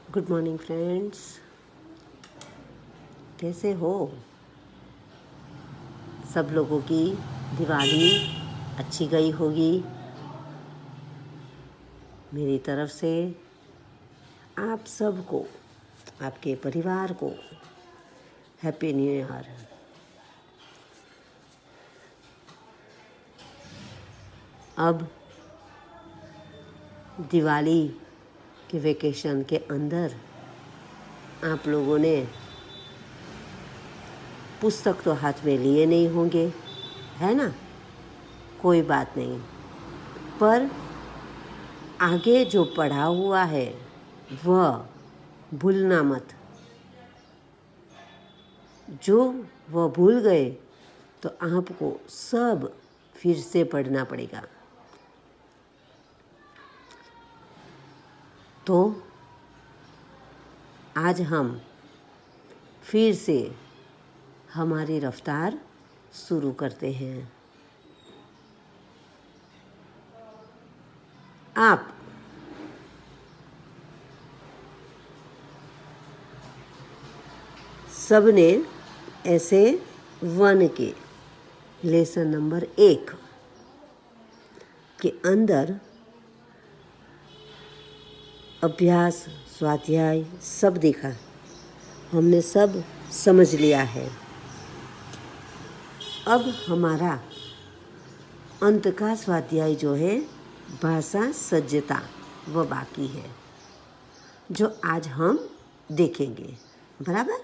Good morning friends, कैसे हो? सब लोगों की दिवाली अच्छी गई होगी। मेरी तरफ से आप सबको, आपके परिवार को हैप्पी न्यू ईयर। अब दिवाली के वेकेशन के अंदर आप लोगों ने पुस्तक तो हाथ में लिए नहीं होंगे, है ना? कोई बात नहीं, पर आगे जो पढ़ा हुआ है वह भूलना मत। जो वह भूल गए तो आपको सब फिर से पढ़ना पड़ेगा। तो आज हम फिर से हमारी रफ्तार शुरू करते हैं। आप सबने ऐसे 1 के लेसन नंबर 1 के अंदर अभ्यास, स्वाध्याय सब देखा, हमने सब समझ लिया है। अब हमारा अंत का स्वाध्याय जो है भाषा सज्जता, वह बाकी है, जो आज हम देखेंगे। बराबर?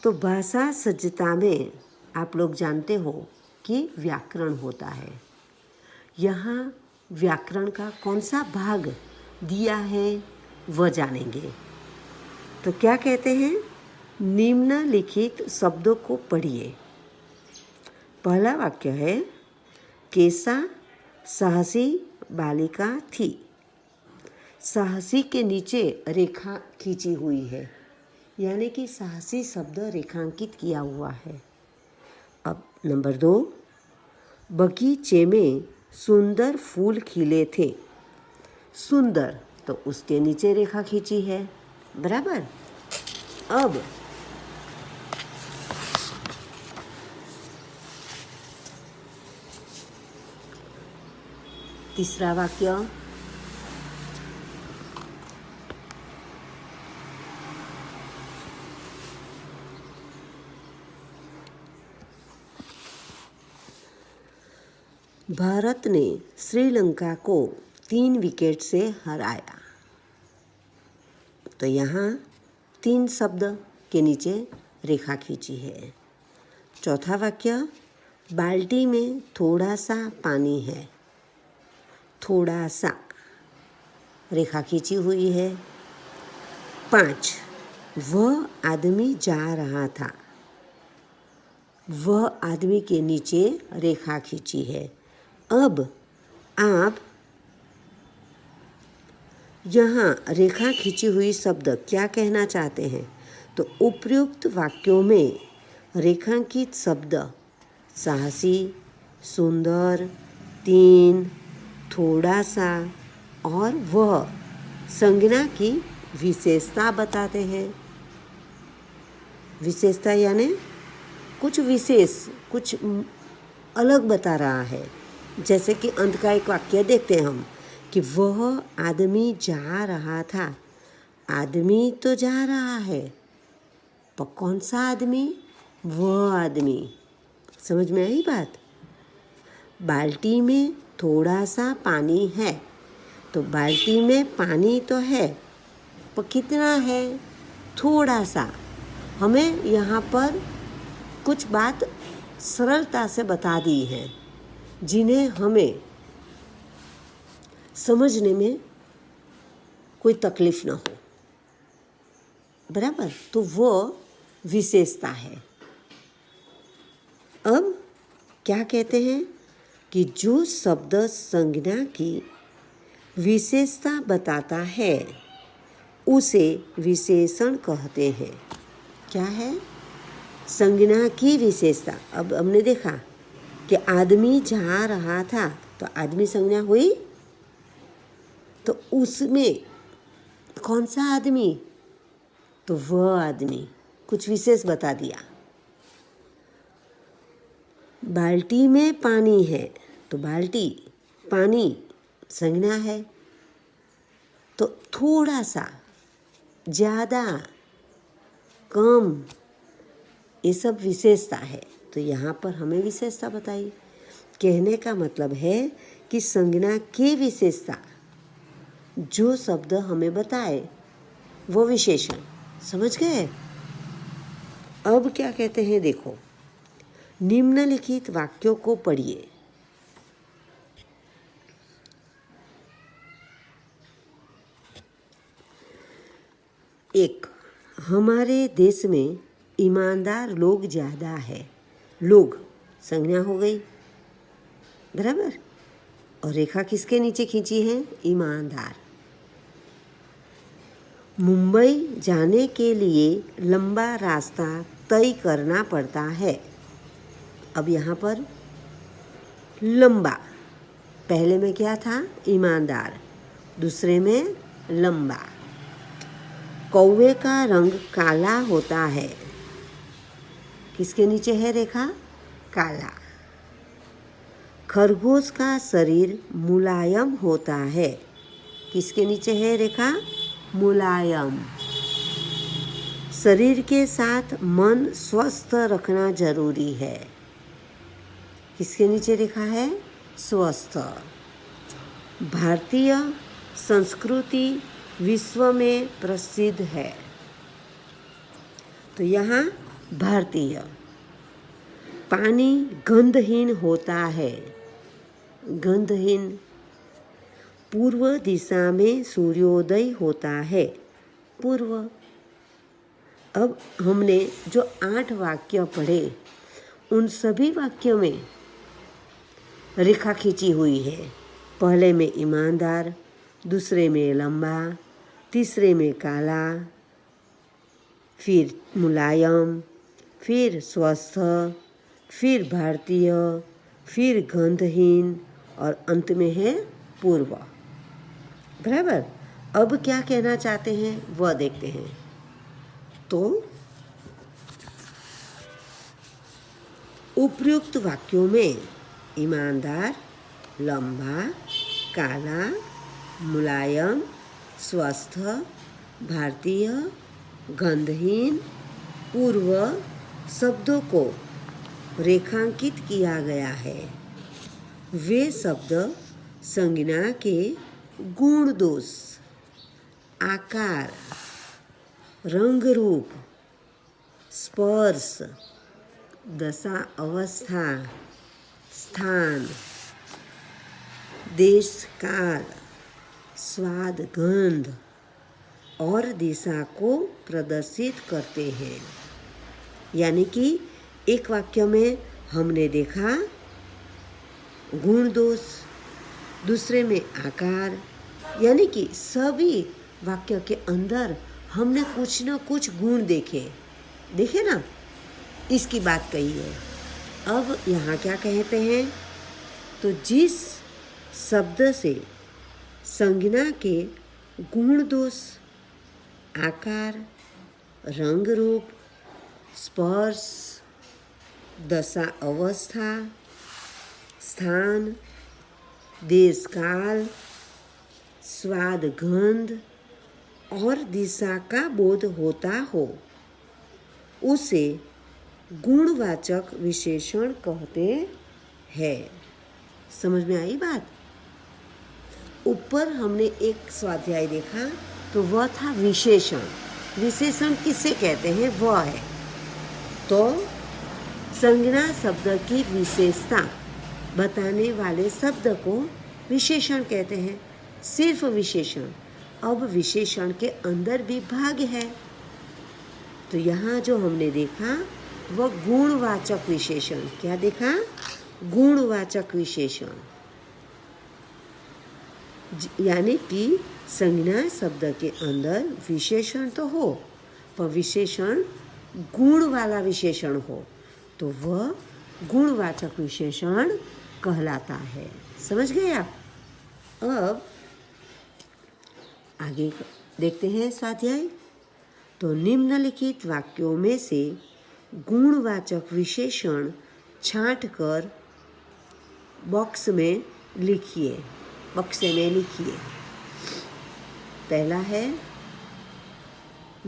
तो भाषा सज्जता में आप लोग जानते हो कि व्याकरण होता है। यहाँ व्याकरण का कौन सा भाग दिया है वह जानेंगे। तो क्या कहते हैं? निम्नलिखित शब्दों को पढ़िए। पहला वाक्य है, कैसा साहसी बालिका थी। साहसी के नीचे रेखा खींची हुई है, यानी कि साहसी शब्द रेखांकित किया हुआ है। अब नंबर 2, बगीचे में सुंदर फूल खिले थे। सुंदर तो उसके नीचे रेखा खींची है। बराबर? अब तीसरा वाक्य, भारत ने श्रीलंका को 3 विकेट से हराया। तो यहाँ 3 शब्द के नीचे रेखा खींची है। चौथा वाक्य, बाल्टी में थोड़ा सा पानी है। थोड़ा सा रेखा खींची हुई है। 5, वह आदमी जा रहा था। वह आदमी के नीचे रेखा खींची है। अब आप यहाँ रेखा खींची हुई शब्द क्या कहना चाहते हैं? तो उपयुक्त वाक्यों में रेखांकित शब्द साहसी, सुंदर, 3, थोड़ा सा और वह संज्ञा की विशेषता बताते हैं। विशेषता यानी कुछ विशेष, कुछ अलग बता रहा है। जैसे कि अंत का एक वाक्य देखते हैं हम कि वह आदमी जा रहा था। आदमी तो जा रहा है, पर कौन सा आदमी? वह आदमी। समझ में आई बात? बाल्टी में थोड़ा सा पानी है, तो बाल्टी में पानी तो है, पर कितना है? थोड़ा सा। हमें यहाँ पर कुछ बात सरलता से बता दी है, जिन्हें हमें समझने में कोई तकलीफ ना हो। बराबर? तो वो विशेषता है। अब क्या कहते हैं कि जो शब्द संज्ञा की विशेषता बताता है उसे विशेषण कहते हैं। क्या है? संज्ञा की विशेषता। अब हमने देखा कि आदमी जा रहा था, तो आदमी संज्ञा हुई। तो उसमें कौन सा आदमी? तो वह आदमी, कुछ विशेष बता दिया। बाल्टी में पानी है, तो बाल्टी, पानी संज्ञा है। तो थोड़ा सा, ज़्यादा, कम, ये सब विशेषता है। तो यहाँ पर हमें विशेषता बताइए। कहने का मतलब है कि संज्ञा की विशेषता, जो शब्द हमें बताए वो विशेषण। समझ गए? अब क्या कहते हैं देखो, निम्नलिखित वाक्यों को पढ़िए। एक, हमारे देश में ईमानदार लोग ज़्यादा है। लोग संज्ञा हो गई, बराबर। और रेखा किसके नीचे खींची है? ईमानदार। मुंबई जाने के लिए लंबा रास्ता तय करना पड़ता है। अब यहाँ पर लंबा, पहले में क्या था? ईमानदार, दूसरे में लंबा। कौवे का रंग काला होता है, किसके नीचे है रेखा? काला। खरगोश का शरीर मुलायम होता है, किसके नीचे है रेखा? मुलायम। शरीर के साथ मन स्वस्थ रखना जरूरी है, किसके नीचे रेखा है? स्वस्थ। भारतीय संस्कृति विश्व में प्रसिद्ध है, तो यहाँ भारतीय। पानी गंधहीन होता है, गंधहीन। पूर्व दिशा में सूर्योदय होता है, पूर्व। अब हमने जो 8 वाक्य पढ़े, उन सभी वाक्यों में रेखा खींची हुई है। पहले में ईमानदार, दूसरे में लंबा, तीसरे में काला, फिर मुलायम, फिर स्वस्थ, फिर भारतीय, फिर गंधहीन और अंत में है पूर्व, बराबर। अब क्या कहना चाहते हैं वह देखते हैं। तो उपयुक्त वाक्यों में ईमानदार, लंबा, काला, मुलायम, स्वस्थ, भारतीय, गंधहीन, पूर्व शब्दों को रेखांकित किया गया है। वे शब्द संज्ञा के गुण दोष, आकार, रंग रूप, स्पर्श, दशा अवस्था, स्थान, देश काल, स्वाद गंध और दिशा को प्रदर्शित करते हैं। यानी कि एक वाक्य में हमने देखा गुण दोष, दूसरे में आकार, यानी कि सभी वाक्य के अंदर हमने कुछ न कुछ गुण देखे ना, इसकी बात कही है। अब यहाँ क्या कहते हैं? तो जिस शब्द से संज्ञा के गुण दोष, आकार, रंग रूप, स्पर्श, दशा अवस्था, स्थान, देश काल, स्वाद गंध और दिशा का बोध होता हो, उसे गुणवाचक विशेषण कहते हैं। समझ में आई बात? ऊपर हमने एक स्वाध्याय देखा, तो वह था विशेषण। विशेषण किसे कहते हैं? वह है तो संज्ञा शब्द की विशेषता बताने वाले शब्द को विशेषण कहते हैं, सिर्फ विशेषण। अब विशेषण के अंदर भी भाग है, तो यहाँ जो हमने देखा वह गुणवाचक विशेषण। क्या देखा? गुणवाचक विशेषण, यानी कि संज्ञा शब्द के अंदर विशेषण तो हो, पर विशेषण गुण वाला विशेषण हो, तो वह गुणवाचक विशेषण कहलाता है। समझ गए आप? अब आगे देखते हैं स्वाध्याय। तो निम्नलिखित वाक्यों में से गुणवाचक विशेषण छांटकर बॉक्स में लिखिए। बक्से में लिखिए। पहला है,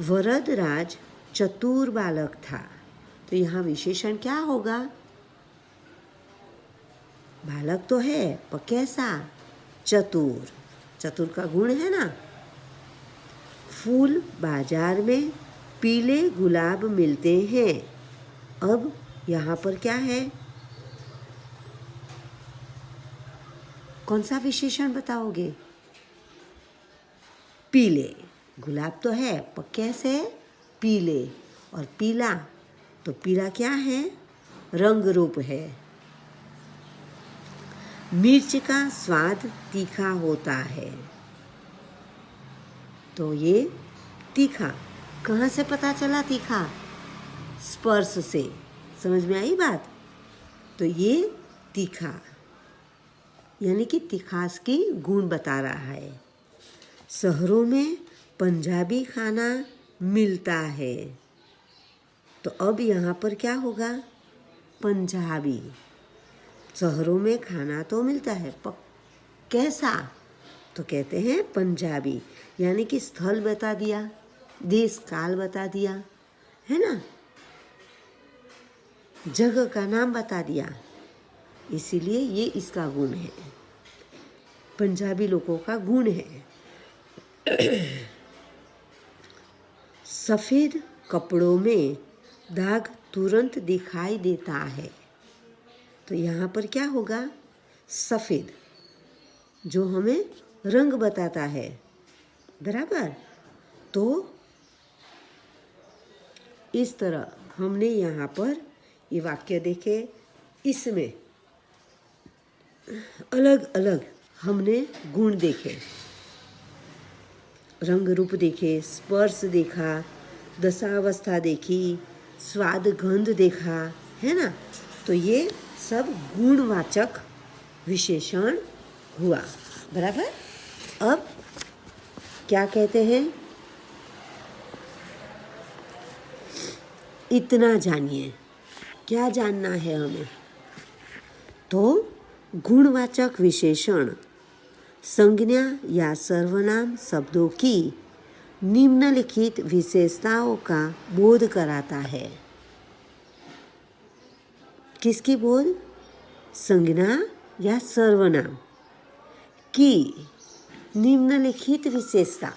वरदराज चतुर बालक था। तो यहाँ विशेषण क्या होगा? बालक तो है पर कैसा? चतुर। चतुर का गुण है ना। फूल बाजार में पीले गुलाब मिलते हैं। अब यहाँ पर क्या है? कौन सा विशेषण बताओगे? पीले। गुलाब तो है पर कैसे? पीले। और पीला, तो पीला क्या है? रंग रूप है। मिर्च का स्वाद तीखा होता है। तो ये तीखा कहाँ से पता चला? तीखा स्पर्श से। समझ में आई बात? तो ये तीखा यानी कि तिखास की गुण बता रहा है। शहरों में पंजाबी खाना मिलता है। तो अब यहाँ पर क्या होगा? पंजाबी। शहरों में खाना तो मिलता है पर कैसा? तो कहते हैं पंजाबी। यानी कि स्थल बता दिया, देश काल बता दिया, है ना, जगह का नाम बता दिया। इसीलिए ये इसका गुण है, पंजाबी लोगों का गुण है। सफ़ेद कपड़ों में दाग तुरंत दिखाई देता है। तो यहाँ पर क्या होगा? सफ़ेद, जो हमें रंग बताता है, बराबर। तो इस तरह हमने यहाँ पर ये वाक्य देखे, इसमें अलग अलग हमने गुण देखे, रंग रूप देखे, स्पर्श देखा, दशावस्था देखी, स्वाद गंध देखा, है ना। तो ये सब गुणवाचक विशेषण हुआ, बराबर। अब क्या कहते हैं? इतना जानिए। क्या जानना है हमें? तो गुणवाचक विशेषण संज्ञा या सर्वनाम शब्दों की निम्नलिखित विशेषताओं का बोध कराता है। किसकी बोध? संज्ञा या सर्वनाम की निम्नलिखित विशेषता,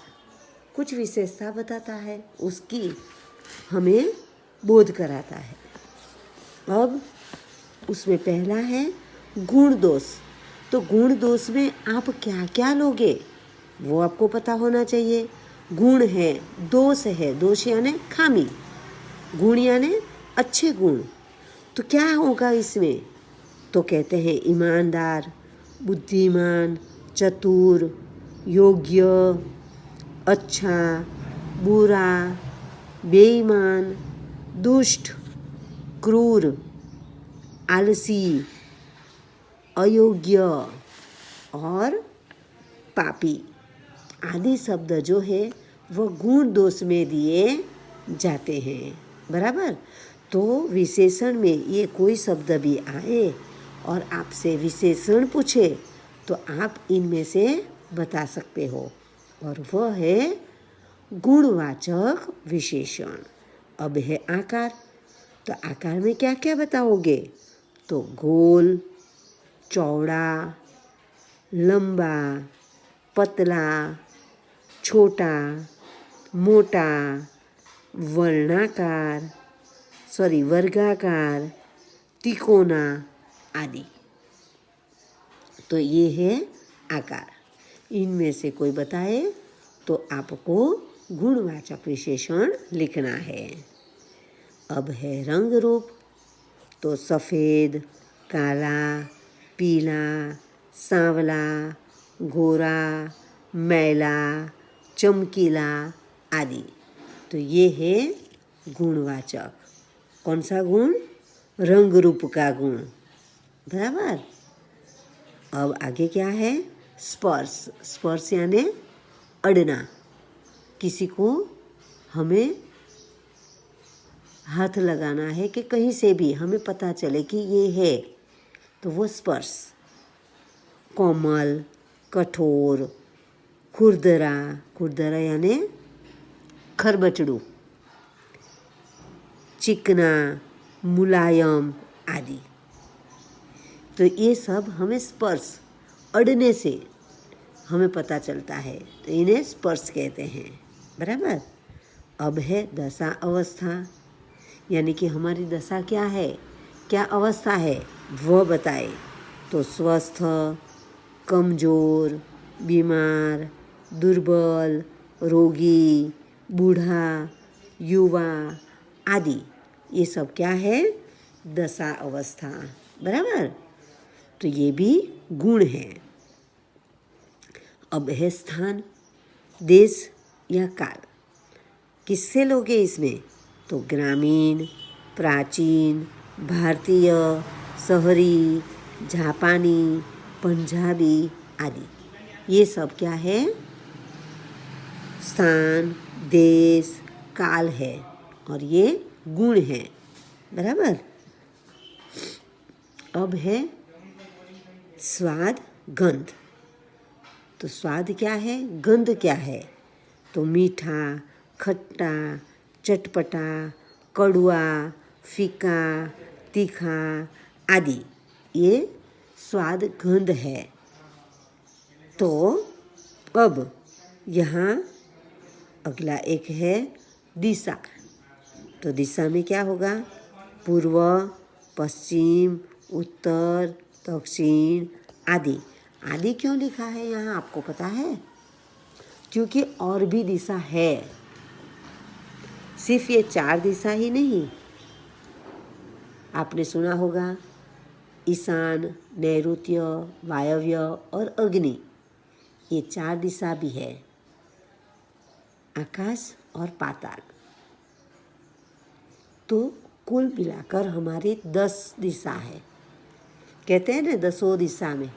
कुछ विशेषता बताता है, उसकी हमें बोध कराता है। अब उसमें पहला है गुण दोष। तो गुण दोष में आप क्या क्या लोगे वो आपको पता होना चाहिए। गुण है, दोष है, दोष यानी खामी, गुण यानी अच्छे गुण। तो क्या होगा इसमें? तो कहते हैं ईमानदार, बुद्धिमान, चतुर, योग्य, अच्छा, बुरा, बेईमान, दुष्ट, क्रूर, आलसी, अयोग्य और पापी आदि शब्द जो है वो गुण दोष में दिए जाते हैं, बराबर। तो विशेषण में ये कोई शब्द भी आए और आपसे विशेषण पूछे तो आप इनमें से बता सकते हो, और वह है गुणवाचक विशेषण। अब है आकार। तो आकार में क्या क्या बताओगे? तो गोल, चौड़ा, लंबा, पतला, छोटा, मोटा, वर्गाकार, तिकोना आदि। तो ये है आकार। इनमें से कोई बताए तो आपको गुणवाचक विशेषण लिखना है। अब है रंग रूप। तो सफ़ेद, काला, पीला, सांवला, गोरा, मैला, चमकीला आदि। तो ये है गुणवाचक। कौन सा गुण? रंग रूप का गुण, बराबर। अब आगे क्या है? स्पर्श। स्पर्श यानी अड़ना, किसी को हमें हाथ लगाना है कि कहीं से भी हमें पता चले कि ये है, तो वो स्पर्श। कोमल, कठोर, खुरदरा, खुरदरा यानी खरबचड़ू, चिकना, मुलायम आदि। तो ये सब हमें स्पर्श, अड़ने से हमें पता चलता है, तो इन्हें स्पर्श कहते हैं। बराबर। अब है दशा अवस्था, यानी कि हमारी दशा क्या है, क्या अवस्था है वह बताए। तो स्वस्थ, कमज़ोर, बीमार, दुर्बल, रोगी, बूढ़ा, युवा आदि, ये सब क्या है, दशा अवस्था। बराबर। तो ये भी गुण है। अब है स्थान, देश या काल। किससे लोगे इसमें, तो ग्रामीण, प्राचीन, भारतीय, शहरी, जापानी, पंजाबी आदि, ये सब क्या है, स्थान, देश, काल है और ये गुण है। बराबर। अब है स्वाद, गंध। तो स्वाद क्या है, गंध क्या है, तो मीठा, खट्टा, चटपटा, कड़वा, फीका, तीखा आदि, ये स्वाद गंध है। तो अब यहाँ अगला एक है दिशा। तो दिशा में क्या होगा, पूर्व, पश्चिम, उत्तर, दक्षिण आदि। आदि क्यों लिखा है यहाँ आपको पता है, क्योंकि और भी दिशा है, सिर्फ ये 4 दिशा ही नहीं। आपने सुना होगा ईशान, नैऋत्य, वायव्य और अग्नि, ये 4 दिशा भी है, आकाश और पाताल। तो कुल मिलाकर हमारी 10 दिशा है, कहते हैं ना 10 दिशा में,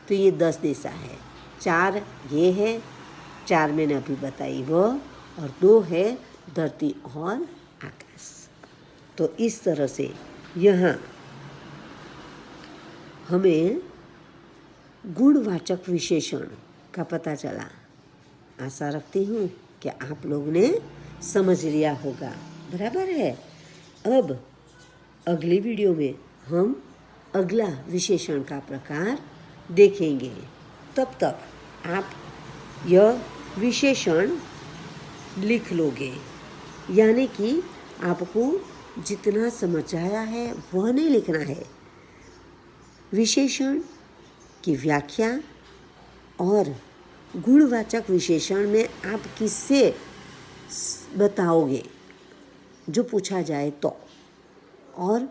तो ये 10 दिशा है। 4 ये है, 4 मैंने अभी बताई वो, और 2 है धरती और आकाश। तो इस तरह से यहाँ हमें गुणवाचक विशेषण का पता चला। आशा रखती हूँ कि आप लोग ने समझ लिया होगा। बराबर है। अब अगली वीडियो में हम अगला विशेषण का प्रकार देखेंगे। तब तक आप यह विशेषण लिख लोगे, यानी कि आपको जितना समझ आया है वह नहीं लिखना है। विशेषण की व्याख्या और गुणवाचक विशेषण में आप किससे बताओगे जो पूछा जाए तो, और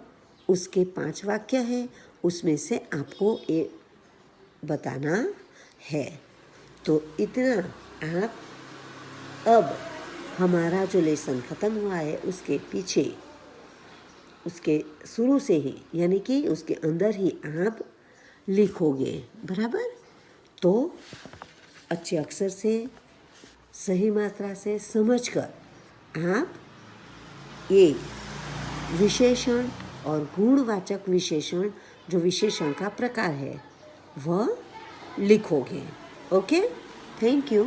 उसके 5 वाक्य हैं, उसमें से आपको एक बताना है। तो इतना आप, अब हमारा जो लेसन ख़त्म हुआ है उसके पीछे, उसके शुरू से ही, यानी कि उसके अंदर ही आप लिखोगे। बराबर। तो अच्छे अक्षर से, सही मात्रा से समझकर आप ये विशेषण और गुणवाचक विशेषण, जो विशेषण का प्रकार है, वह लिखोगे। Okay, thank you.